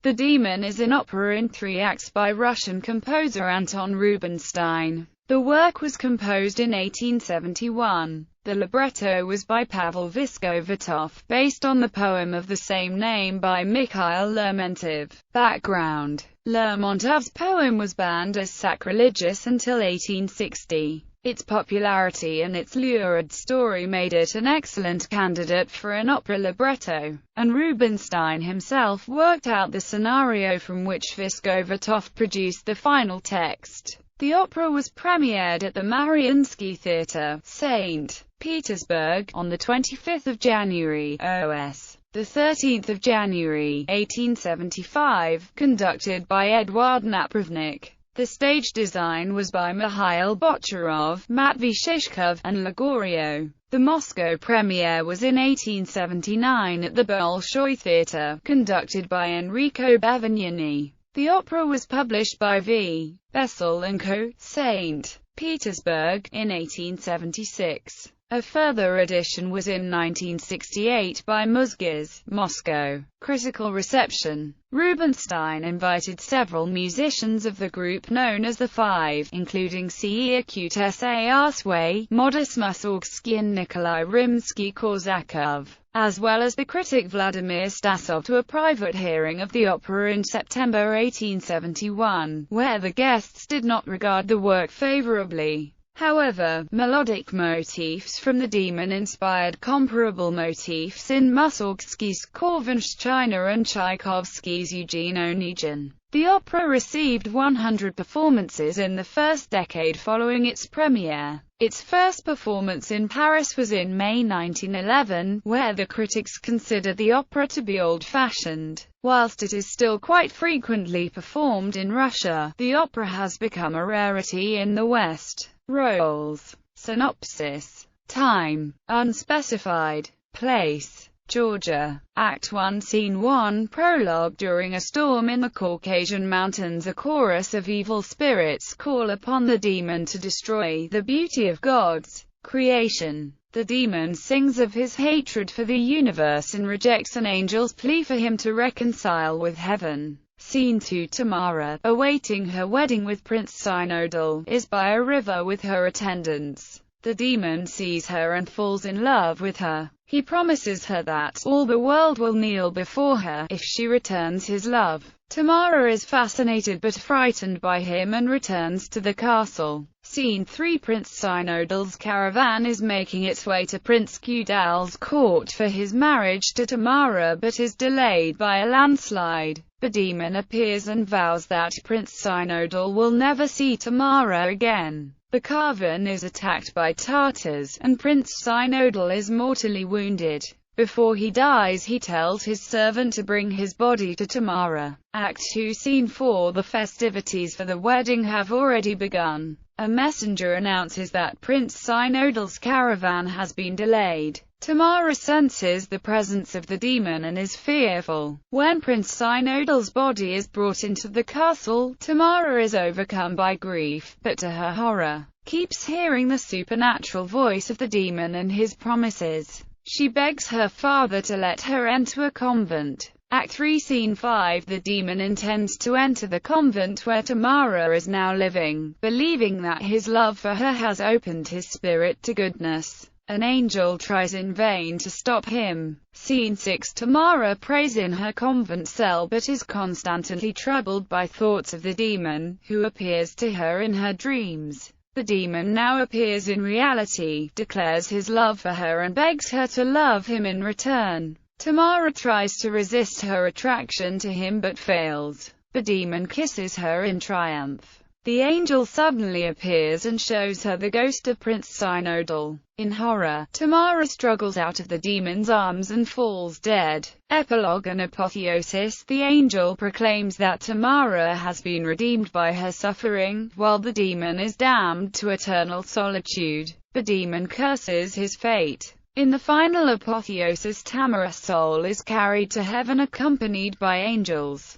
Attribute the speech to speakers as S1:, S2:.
S1: The Demon is an opera in 3 acts by Russian composer Anton Rubinstein. The work was composed in 1871. The libretto was by Pavel Viskovatov, based on the poem of the same name by Mikhail Lermontov. Background: Lermontov's poem was banned as sacrilegious until 1860. Its popularity and its lurid story made it an excellent candidate for an opera libretto, and Rubinstein himself worked out the scenario from which Viskovatov produced the final text. The opera was premiered at the Mariinsky Theatre, St. Petersburg, on 25 January, OS. 13 January, 1875, conducted by Eduard Napravnik. The stage design was by Mikhail Bocharov, Matvey Shishkov, and Ligorio. The Moscow premiere was in 1879 at the Bolshoi Theatre, conducted by Enrico Bevignani. The opera was published by V. Bessel & Co., St. Petersburg, in 1876. A further edition was in 1968 by Muzgiz, Moscow. Critical reception: Rubinstein invited several musicians of the group known as the Five, including Akut Sarsway, Modest Mussorgsky and Nikolai Rimsky-Korsakov, as well as the critic Vladimir Stasov, to a private hearing of the opera in September 1871, where the guests did not regard the work favorably. However, melodic motifs from The Demon inspired comparable motifs in Mussorgsky's Korvenshchina and Tchaikovsky's Eugene Onegin. The opera received 100 performances in the first decade following its premiere. Its first performance in Paris was in May 1911, where the critics considered the opera to be old-fashioned. Whilst it is still quite frequently performed in Russia, the opera has become a rarity in the West. Roles. Synopsis. Time: unspecified. Place: Georgia. Act 1, Scene 1, Prologue. During a storm in the Caucasian mountains, a chorus of evil spirits call upon the demon to destroy the beauty of God's creation. The demon sings of his hatred for the universe and rejects an angel's plea for him to reconcile with heaven. Scene 2. Tamara, awaiting her wedding with Prince Synodal, is by a river with her attendants. The demon sees her and falls in love with her. He promises her that all the world will kneel before her if she returns his love. Tamara is fascinated but frightened by him and returns to the castle. Scene 3. Prince Synodal's caravan is making its way to Prince Kudal's court for his marriage to Tamara, but is delayed by a landslide. The demon appears and vows that Prince Synodal will never see Tamara again. The caravan is attacked by Tartars, and Prince Synodal is mortally wounded. Before he dies, he tells his servant to bring his body to Tamara. Act 2, Scene 4. The festivities for the wedding have already begun. A messenger announces that Prince Synodal's caravan has been delayed. Tamara senses the presence of the demon and is fearful. When Prince Synodal's body is brought into the castle, Tamara is overcome by grief, but to her horror, keeps hearing the supernatural voice of the demon and his promises. She begs her father to let her enter a convent. Act 3, Scene 5. The demon intends to enter the convent where Tamara is now living, believing that his love for her has opened his spirit to goodness. An angel tries in vain to stop him. Scene 6. Tamara prays in her convent cell but is constantly troubled by thoughts of the demon, who appears to her in her dreams. The demon now appears in reality, declares his love for her and begs her to love him in return. Tamara tries to resist her attraction to him but fails. The demon kisses her in triumph. The angel suddenly appears and shows her the ghost of Prince Synodal. In horror, Tamara struggles out of the demon's arms and falls dead. Epilogue and apotheosis. The angel proclaims that Tamara has been redeemed by her suffering, while the demon is damned to eternal solitude. The demon curses his fate. In the final apotheosis, Tamara's soul is carried to heaven accompanied by angels.